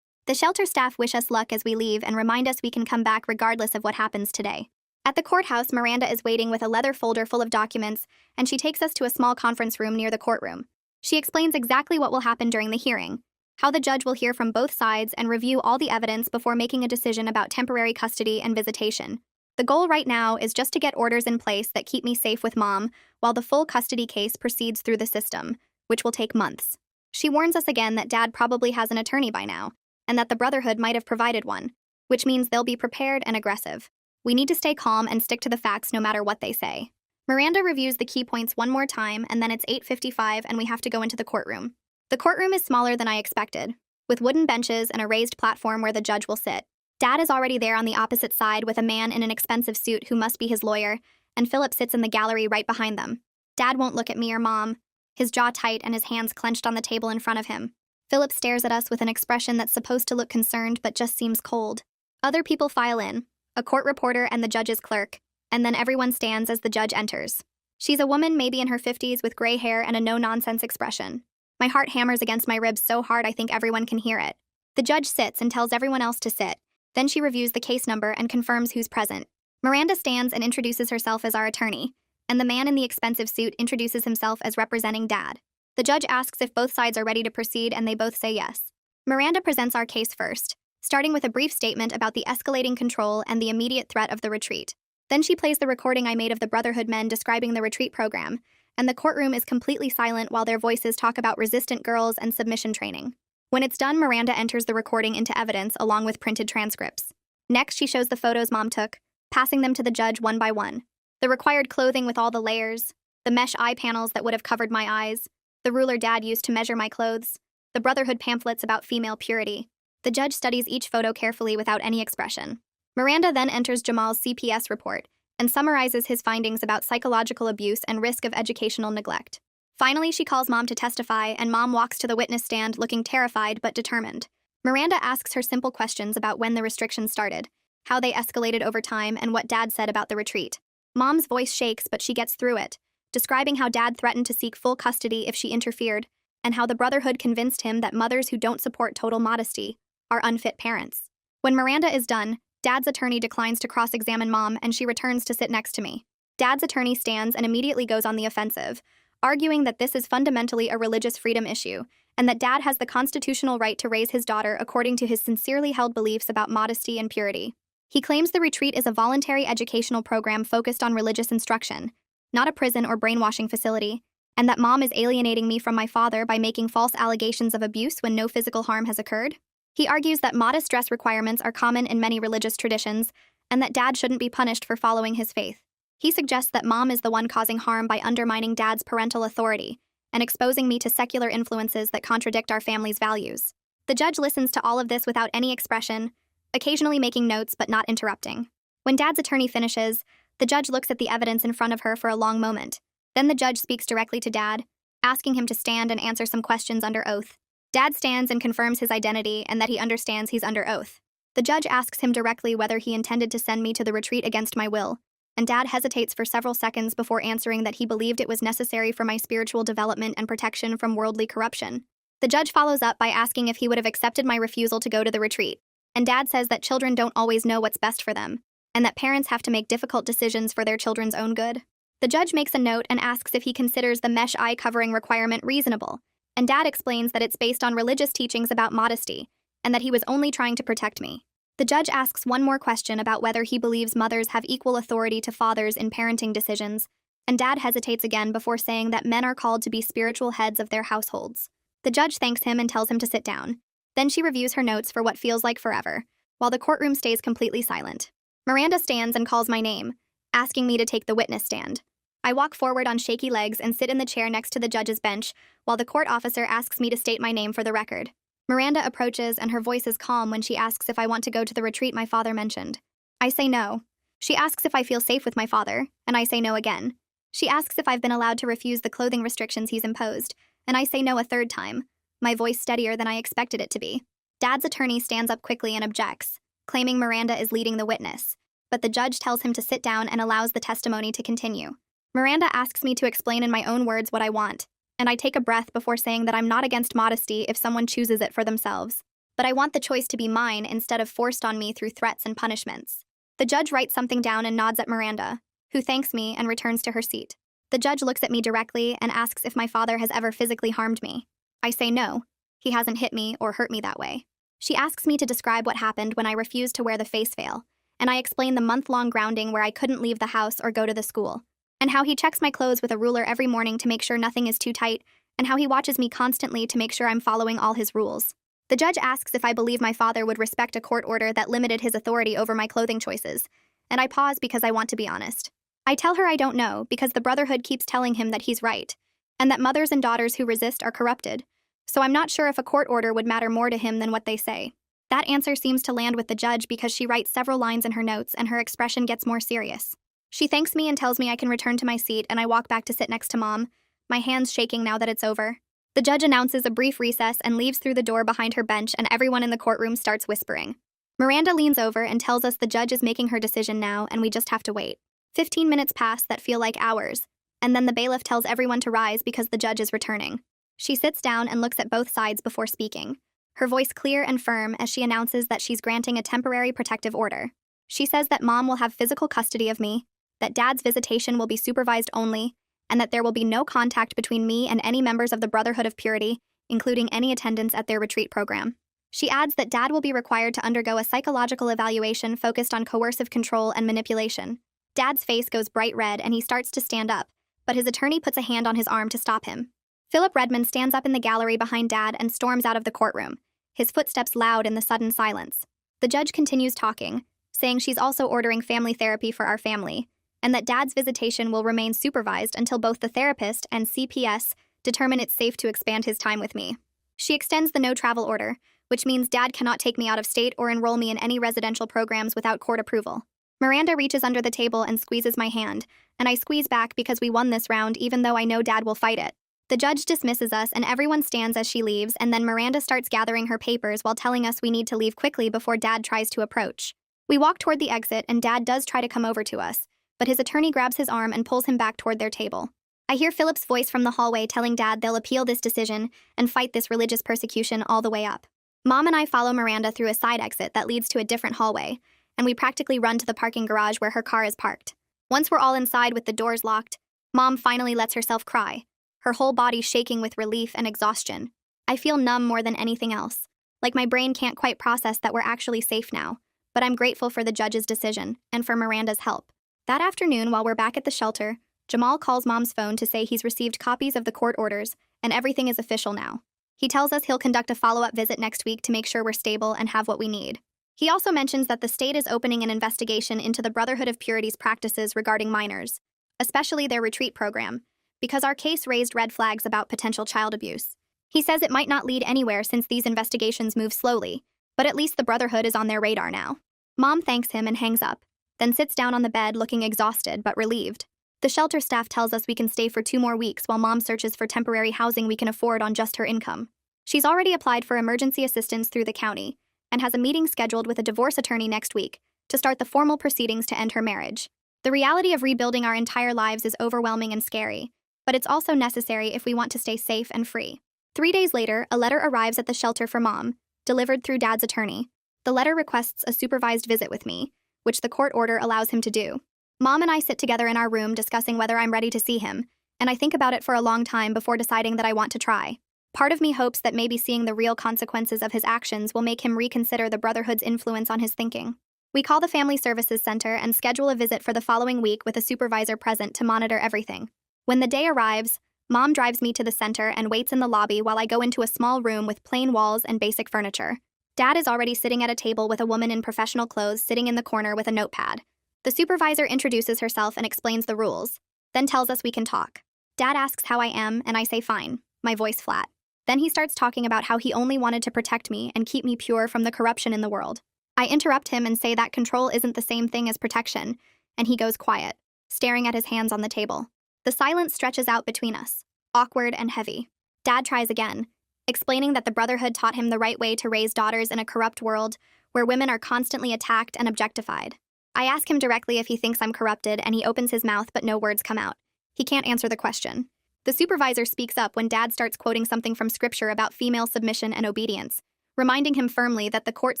The shelter staff wish us luck as we leave and remind us we can come back regardless of what happens today. At the courthouse, Miranda is waiting with a leather folder full of documents, and she takes us to a small conference room near the courtroom. She explains exactly what will happen during the hearing, how the judge will hear from both sides and review all the evidence before making a decision about temporary custody and visitation. The goal right now is just to get orders in place that keep me safe with Mom while the full custody case proceeds through the system, which will take months. She warns us again that Dad probably has an attorney by now, and that the Brotherhood might have provided one, which means they'll be prepared and aggressive. We need to stay calm and stick to the facts no matter what they say. Miranda reviews the key points one more time, and then it's 8:55 and we have to go into the courtroom. The courtroom is smaller than I expected, with wooden benches and a raised platform where the judge will sit. Dad is already there on the opposite side with a man in an expensive suit who must be his lawyer, and Philip sits in the gallery right behind them. Dad won't look at me or Mom, his jaw tight and his hands clenched on the table in front of him. Philip stares at us with an expression that's supposed to look concerned but just seems cold. Other people file in, a court reporter and the judge's clerk, and then everyone stands as the judge enters. She's a woman maybe in her 50s with gray hair and a no-nonsense expression. My heart hammers against my ribs so hard I think everyone can hear it. The judge sits and tells everyone else to sit. Then she reviews the case number and confirms who's present. Miranda stands and introduces herself as our attorney, and the man in the expensive suit introduces himself as representing Dad. The judge asks if both sides are ready to proceed, and they both say yes. Miranda presents our case first, starting with a brief statement about the escalating control and the immediate threat of the retreat. Then she plays the recording I made of the Brotherhood men describing the retreat program, and the courtroom is completely silent while their voices talk about resistant girls and submission training. When it's done, Miranda enters the recording into evidence along with printed transcripts. Next, she shows the photos Mom took, passing them to the judge one by one. The required clothing with all the layers, the mesh eye panels that would have covered my eyes, the ruler Dad used to measure my clothes, the Brotherhood pamphlets about female purity. The judge studies each photo carefully without any expression. Miranda then enters Jamal's CPS report, and summarizes his findings about psychological abuse and risk of educational neglect. Finally, she calls Mom to testify, and Mom walks to the witness stand looking terrified but determined. Miranda asks her simple questions about when the restrictions started, how they escalated over time, and what Dad said about the retreat. Mom's voice shakes, but she gets through it, describing how Dad threatened to seek full custody if she interfered, and how the Brotherhood convinced him that mothers who don't support total modesty are unfit parents. When Miranda is done, Dad's attorney declines to cross-examine Mom, and she returns to sit next to me. Dad's attorney stands and immediately goes on the offensive, arguing that this is fundamentally a religious freedom issue, and that Dad has the constitutional right to raise his daughter according to his sincerely held beliefs about modesty and purity. He claims the retreat is a voluntary educational program focused on religious instruction, not a prison or brainwashing facility, and that Mom is alienating me from my father by making false allegations of abuse when no physical harm has occurred. He argues that modest dress requirements are common in many religious traditions, and that Dad shouldn't be punished for following his faith. He suggests that Mom is the one causing harm by undermining Dad's parental authority and exposing me to secular influences that contradict our family's values. The judge listens to all of this without any expression, occasionally making notes but not interrupting. When Dad's attorney finishes, the judge looks at the evidence in front of her for a long moment. Then the judge speaks directly to Dad, asking him to stand and answer some questions under oath. Dad stands and confirms his identity and that he understands he's under oath. The judge asks him directly whether he intended to send me to the retreat against my will, and Dad hesitates for several seconds before answering that he believed it was necessary for my spiritual development and protection from worldly corruption. The judge follows up by asking if he would have accepted my refusal to go to the retreat, and Dad says that children don't always know what's best for them, and that parents have to make difficult decisions for their children's own good. The judge makes a note and asks if he considers the mesh eye covering requirement reasonable, and Dad explains that it's based on religious teachings about modesty, and that he was only trying to protect me. The judge asks one more question about whether he believes mothers have equal authority to fathers in parenting decisions, and Dad hesitates again before saying that men are called to be spiritual heads of their households. The judge thanks him and tells him to sit down. Then she reviews her notes for what feels like forever, while the courtroom stays completely silent. Miranda stands and calls my name, asking me to take the witness stand. I walk forward on shaky legs and sit in the chair next to the judge's bench, while the court officer asks me to state my name for the record. Miranda approaches, and her voice is calm when she asks if I want to go to the retreat my father mentioned. I say no. She asks if I feel safe with my father, and I say no again. She asks if I've been allowed to refuse the clothing restrictions he's imposed, and I say no a third time, my voice steadier than I expected it to be. Dad's attorney stands up quickly and objects, claiming Miranda is leading the witness, but the judge tells him to sit down and allows the testimony to continue. Miranda asks me to explain in my own words what I want, and I take a breath before saying that I'm not against modesty if someone chooses it for themselves, but I want the choice to be mine instead of forced on me through threats and punishments. The judge writes something down and nods at Miranda, who thanks me and returns to her seat. The judge looks at me directly and asks if my father has ever physically harmed me. I say no. He hasn't hit me or hurt me that way. She asks me to describe what happened when I refused to wear the face veil, and I explain the month-long grounding where I couldn't leave the house or go to the school, and how he checks my clothes with a ruler every morning to make sure nothing is too tight, and how he watches me constantly to make sure I'm following all his rules. The judge asks if I believe my father would respect a court order that limited his authority over my clothing choices, and I pause because I want to be honest. I tell her I don't know because the Brotherhood keeps telling him that he's right, and that mothers and daughters who resist are corrupted, so I'm not sure if a court order would matter more to him than what they say. That answer seems to land with the judge because she writes several lines in her notes and her expression gets more serious. She thanks me and tells me I can return to my seat, and I walk back to sit next to Mom, my hands shaking now that it's over. The judge announces a brief recess and leaves through the door behind her bench, and everyone in the courtroom starts whispering. Miranda leans over and tells us the judge is making her decision now and we just have to wait. 15 minutes pass that feel like hours, and then the bailiff tells everyone to rise because the judge is returning. She sits down and looks at both sides before speaking, her voice clear and firm as she announces that she's granting a temporary protective order. She says that Mom will have physical custody of me, that Dad's visitation will be supervised only, and that there will be no contact between me and any members of the Brotherhood of Purity, including any attendance at their retreat program. She adds that Dad will be required to undergo a psychological evaluation focused on coercive control and manipulation. Dad's face goes bright red and he starts to stand up, but his attorney puts a hand on his arm to stop him. Philip Redmond stands up in the gallery behind Dad and storms out of the courtroom, his footsteps loud in the sudden silence. The judge continues talking, saying she's also ordering family therapy for our family, and that Dad's visitation will remain supervised until both the therapist and CPS determine it's safe to expand his time with me. She extends the no-travel order, which means Dad cannot take me out of state or enroll me in any residential programs without court approval. Miranda reaches under the table and squeezes my hand, and I squeeze back because we won this round even though I know Dad will fight it. The judge dismisses us and everyone stands as she leaves, and then Miranda starts gathering her papers while telling us we need to leave quickly before Dad tries to approach. We walk toward the exit and Dad does try to come over to us, but his attorney grabs his arm and pulls him back toward their table. I hear Philip's voice from the hallway telling Dad they'll appeal this decision and fight this religious persecution all the way up. Mom and I follow Miranda through a side exit that leads to a different hallway, and we practically run to the parking garage where her car is parked. Once we're all inside with the doors locked, Mom finally lets herself cry, her whole body shaking with relief and exhaustion. I feel numb more than anything else, like my brain can't quite process that we're actually safe now, but I'm grateful for the judge's decision and for Miranda's help. That afternoon, while we're back at the shelter, Jamal calls Mom's phone to say he's received copies of the court orders and everything is official now. He tells us he'll conduct a follow-up visit next week to make sure we're stable and have what we need. He also mentions that the state is opening an investigation into the Brotherhood of Purity's practices regarding minors, especially their retreat program, because our case raised red flags about potential child abuse. He says it might not lead anywhere since these investigations move slowly, but at least the Brotherhood is on their radar now. Mom thanks him and hangs up, then sits down on the bed looking exhausted but relieved. The shelter staff tells us we can stay for 2 more weeks while Mom searches for temporary housing we can afford on just her income. She's already applied for emergency assistance through the county and has a meeting scheduled with a divorce attorney next week to start the formal proceedings to end her marriage. The reality of rebuilding our entire lives is overwhelming and scary, but it's also necessary if we want to stay safe and free. 3 days later, a letter arrives at the shelter for Mom, delivered through Dad's attorney. The letter requests a supervised visit with me, which the court order allows him to do. Mom and I sit together in our room discussing whether I'm ready to see him, and I think about it for a long time before deciding that I want to try. Part of me hopes that maybe seeing the real consequences of his actions will make him reconsider the Brotherhood's influence on his thinking. We call the Family Services Center and schedule a visit for the following week with a supervisor present to monitor everything. When the day arrives, Mom drives me to the center and waits in the lobby while I go into a small room with plain walls and basic furniture. Dad is already sitting at a table with a woman in professional clothes sitting in the corner with a notepad. The supervisor introduces herself and explains the rules, then tells us we can talk. Dad asks how I am, and I say fine, my voice flat. Then he starts talking about how he only wanted to protect me and keep me pure from the corruption in the world. I interrupt him and say that control isn't the same thing as protection, and he goes quiet, staring at his hands on the table. The silence stretches out between us, awkward and heavy. Dad tries again, explaining that the Brotherhood taught him the right way to raise daughters in a corrupt world where women are constantly attacked and objectified. I ask him directly if he thinks I'm corrupted, and he opens his mouth but no words come out. He can't answer the question. The supervisor speaks up when Dad starts quoting something from scripture about female submission and obedience, reminding him firmly that the court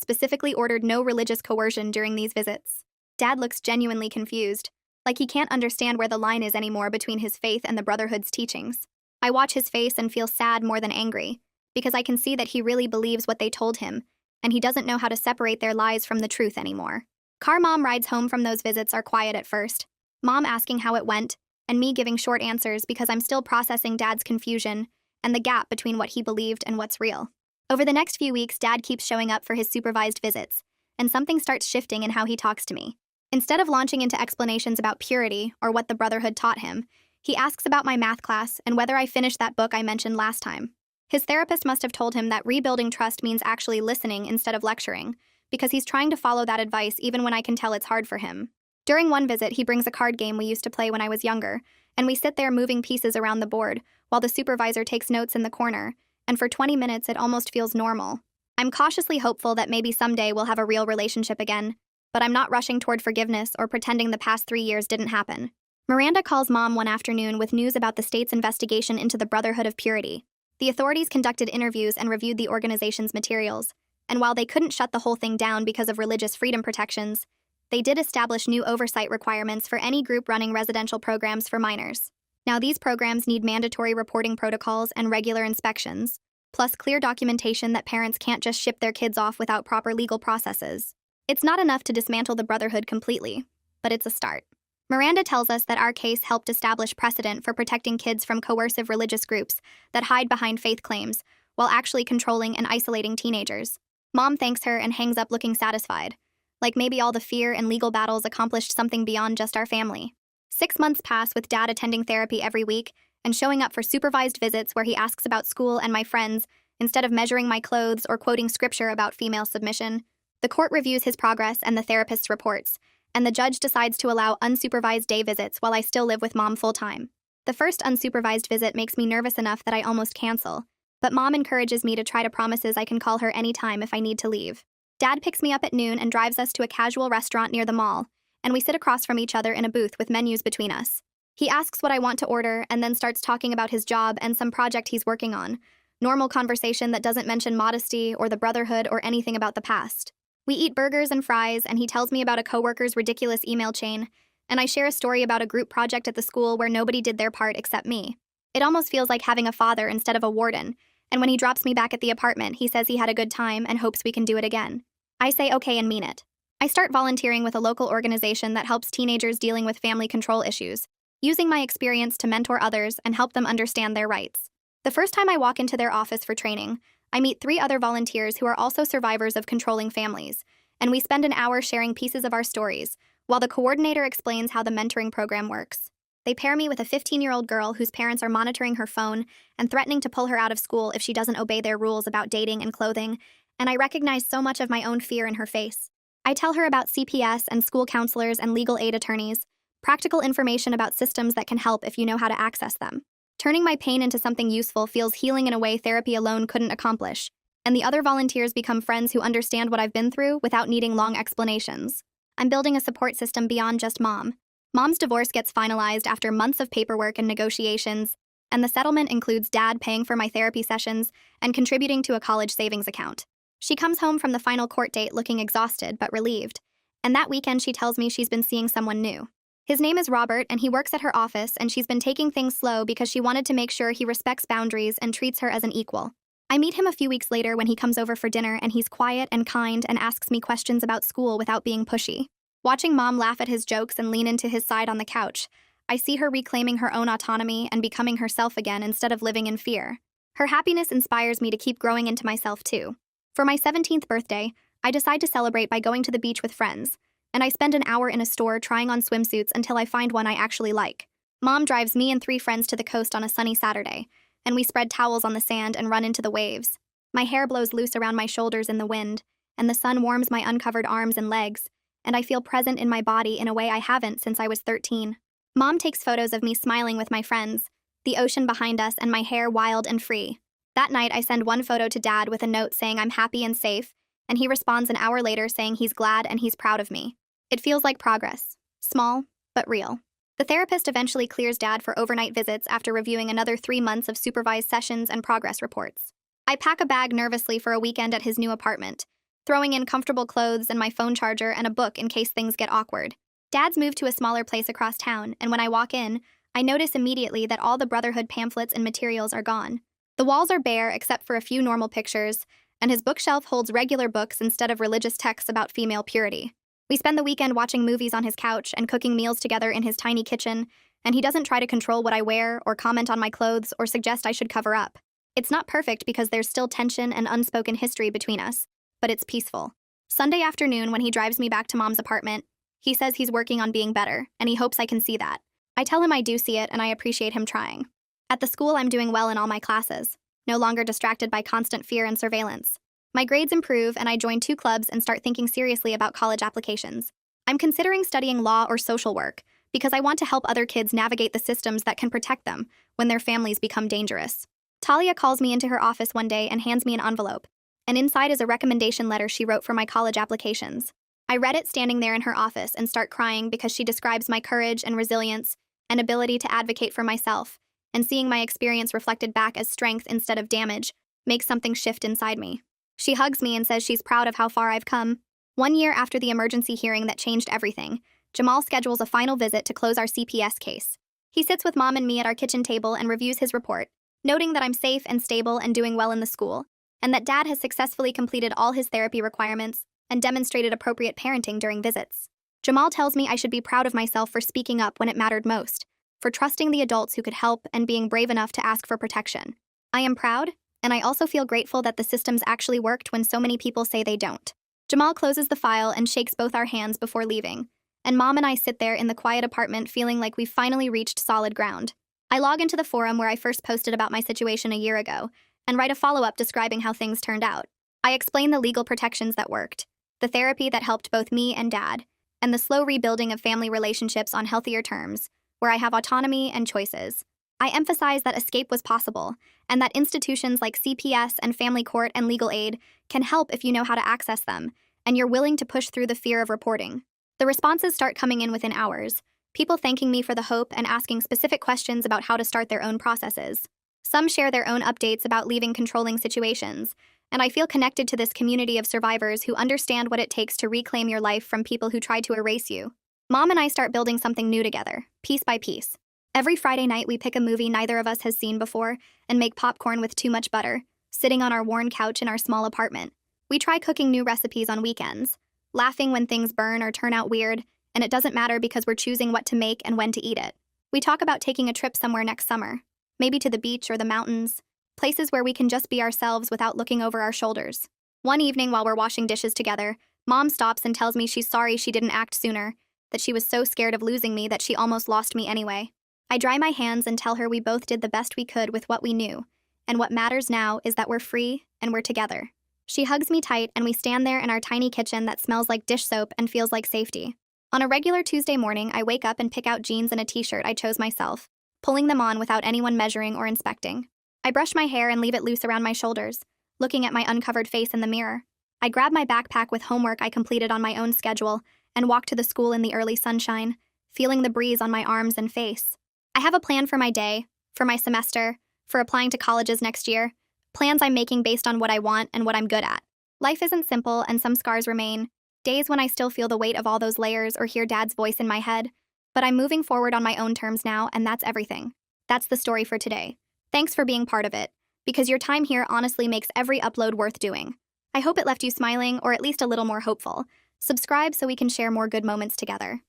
specifically ordered no religious coercion during these visits. Dad looks genuinely confused, like he can't understand where the line is anymore between his faith and the Brotherhood's teachings. I watch his face and feel sad more than angry, because I can see that he really believes what they told him, and he doesn't know how to separate their lies from the truth anymore. Mom rides home from those visits are quiet at first, Mom asking how it went, and me giving short answers because I'm still processing Dad's confusion and the gap between what he believed and what's real. Over the next few weeks, Dad keeps showing up for his supervised visits, and something starts shifting in how he talks to me. Instead of launching into explanations about purity or what the Brotherhood taught him, he asks about my math class and whether I finished that book I mentioned last time. His therapist must have told him that rebuilding trust means actually listening instead of lecturing, because he's trying to follow that advice even when I can tell it's hard for him. During one visit, he brings a card game we used to play when I was younger, and we sit there moving pieces around the board while the supervisor takes notes in the corner, and for 20 minutes it almost feels normal. I'm cautiously hopeful that maybe someday we'll have a real relationship again, but I'm not rushing toward forgiveness or pretending the past 3 years didn't happen. Miranda calls Mom one afternoon with news about the state's investigation into the Brotherhood of Purity. The authorities conducted interviews and reviewed the organization's materials, and while they couldn't shut the whole thing down because of religious freedom protections, they did establish new oversight requirements for any group running residential programs for minors. Now, these programs need mandatory reporting protocols and regular inspections, plus clear documentation that parents can't just ship their kids off without proper legal processes. It's not enough to dismantle the Brotherhood completely, but it's a start. Miranda tells us that our case helped establish precedent for protecting kids from coercive religious groups that hide behind faith claims while actually controlling and isolating teenagers. Mom thanks her and hangs up looking satisfied, like maybe all the fear and legal battles accomplished something beyond just our family. 6 months pass with Dad attending therapy every week and showing up for supervised visits where he asks about school and my friends instead of measuring my clothes or quoting scripture about female submission. The court reviews his progress and the therapist's reports, and the judge decides to allow unsupervised day visits while I still live with Mom full-time. The first unsupervised visit makes me nervous enough that I almost cancel, but Mom encourages me to try to promises I can call her anytime if I need to leave. Dad picks me up at noon and drives us to a casual restaurant near the mall, and we sit across from each other in a booth with menus between us. He asks what I want to order and then starts talking about his job and some project he's working on. Normal conversation that doesn't mention modesty or the brotherhood or anything about the past. We eat burgers and fries, and he tells me about a coworker's ridiculous email chain, and I share a story about a group project at the school where nobody did their part except me. It almost feels like having a father instead of a warden, and when he drops me back at the apartment, he says he had a good time and hopes we can do it again. I say okay and mean it. I start volunteering with a local organization that helps teenagers dealing with family control issues, using my experience to mentor others and help them understand their rights. The first time I walk into their office for training, I meet 3 other volunteers who are also survivors of controlling families, and we spend an hour sharing pieces of our stories, while the coordinator explains how the mentoring program works. They pair me with a 15-year-old girl whose parents are monitoring her phone and threatening to pull her out of school if she doesn't obey their rules about dating and clothing, and I recognize so much of my own fear in her face. I tell her about CPS and school counselors and legal aid attorneys, practical information about systems that can help if you know how to access them. Turning my pain into something useful feels healing in a way therapy alone couldn't accomplish, and the other volunteers become friends who understand what I've been through without needing long explanations. I'm building a support system beyond just Mom. Mom's divorce gets finalized after months of paperwork and negotiations, and the settlement includes Dad paying for my therapy sessions and contributing to a college savings account. She comes home from the final court date looking exhausted but relieved, and that weekend she tells me she's been seeing someone new. His name is Robert, and he works at her office, and she's been taking things slow because she wanted to make sure he respects boundaries and treats her as an equal. I meet him a few weeks later when he comes over for dinner, and he's quiet and kind and asks me questions about school without being pushy. Watching Mom laugh at his jokes and lean into his side on the couch, I see her reclaiming her own autonomy and becoming herself again instead of living in fear. Her happiness inspires me to keep growing into myself too. For my 17th birthday, I decide to celebrate by going to the beach with friends, and I spend an hour in a store trying on swimsuits until I find one I actually like. Mom drives me and 3 friends to the coast on a sunny Saturday, and we spread towels on the sand and run into the waves. My hair blows loose around my shoulders in the wind, and the sun warms my uncovered arms and legs, and I feel present in my body in a way I haven't since I was 13. Mom takes photos of me smiling with my friends, the ocean behind us and my hair wild and free. That night, I send one photo to Dad with a note saying I'm happy and safe, and he responds an hour later saying he's glad and he's proud of me. It feels like progress. Small, but real. The therapist eventually clears Dad for overnight visits after reviewing another 3 months of supervised sessions and progress reports. I pack a bag nervously for a weekend at his new apartment, throwing in comfortable clothes and my phone charger and a book in case things get awkward. Dad's moved to a smaller place across town, and when I walk in, I notice immediately that all the Brotherhood pamphlets and materials are gone. The walls are bare except for a few normal pictures, and his bookshelf holds regular books instead of religious texts about female purity. We spend the weekend watching movies on his couch and cooking meals together in his tiny kitchen, and he doesn't try to control what I wear or comment on my clothes or suggest I should cover up. It's not perfect because there's still tension and unspoken history between us, but it's peaceful. Sunday afternoon, when he drives me back to Mom's apartment, he says he's working on being better, and he hopes I can see that. I tell him I do see it, and I appreciate him trying. At the school, I'm doing well in all my classes, no longer distracted by constant fear and surveillance. My grades improve, and I join 2 clubs and start thinking seriously about college applications. I'm considering studying law or social work because I want to help other kids navigate the systems that can protect them when their families become dangerous. Talia calls me into her office one day and hands me an envelope, and inside is a recommendation letter she wrote for my college applications. I read it standing there in her office and start crying because she describes my courage and resilience and ability to advocate for myself, and seeing my experience reflected back as strength instead of damage makes something shift inside me. She hugs me and says she's proud of how far I've come. 1 year after the emergency hearing that changed everything, Jamal schedules a final visit to close our CPS case. He sits with Mom and me at our kitchen table and reviews his report, noting that I'm safe and stable and doing well in the school, and that Dad has successfully completed all his therapy requirements and demonstrated appropriate parenting during visits. Jamal tells me I should be proud of myself for speaking up when it mattered most, for trusting the adults who could help and being brave enough to ask for protection. I am proud, and I also feel grateful that the systems actually worked when so many people say they don't. Jamal closes the file and shakes both our hands before leaving, and Mom and I sit there in the quiet apartment feeling like we've finally reached solid ground. I log into the forum where I first posted about my situation a year ago, and write a follow-up describing how things turned out. I explain the legal protections that worked, the therapy that helped both me and Dad, and the slow rebuilding of family relationships on healthier terms, where I have autonomy and choices. I emphasize that escape was possible, and that institutions like CPS and family court and legal aid can help if you know how to access them, and you're willing to push through the fear of reporting. The responses start coming in within hours, people thanking me for the hope and asking specific questions about how to start their own processes. Some share their own updates about leaving controlling situations, and I feel connected to this community of survivors who understand what it takes to reclaim your life from people who tried to erase you. Mom and I start building something new together, piece by piece. Every Friday night, we pick a movie neither of us has seen before and make popcorn with too much butter, sitting on our worn couch in our small apartment. We try cooking new recipes on weekends, laughing when things burn or turn out weird, and it doesn't matter because we're choosing what to make and when to eat it. We talk about taking a trip somewhere next summer, maybe to the beach or the mountains, places where we can just be ourselves without looking over our shoulders. One evening while we're washing dishes together, Mom stops and tells me she's sorry she didn't act sooner, that she was so scared of losing me that she almost lost me anyway. I dry my hands and tell her we both did the best we could with what we knew, and what matters now is that we're free and we're together. She hugs me tight and we stand there in our tiny kitchen that smells like dish soap and feels like safety. On a regular Tuesday morning, I wake up and pick out jeans and a t-shirt I chose myself, pulling them on without anyone measuring or inspecting. I brush my hair and leave it loose around my shoulders, looking at my uncovered face in the mirror. I grab my backpack with homework I completed on my own schedule and walk to the school in the early sunshine, feeling the breeze on my arms and face. I have a plan for my day, for my semester, for applying to colleges next year, plans I'm making based on what I want and what I'm good at. Life isn't simple and some scars remain, days when I still feel the weight of all those layers or hear Dad's voice in my head, but I'm moving forward on my own terms now, and that's everything. That's the story for today. Thanks for being part of it, because your time here honestly makes every upload worth doing. I hope it left you smiling or at least a little more hopeful. Subscribe so we can share more good moments together.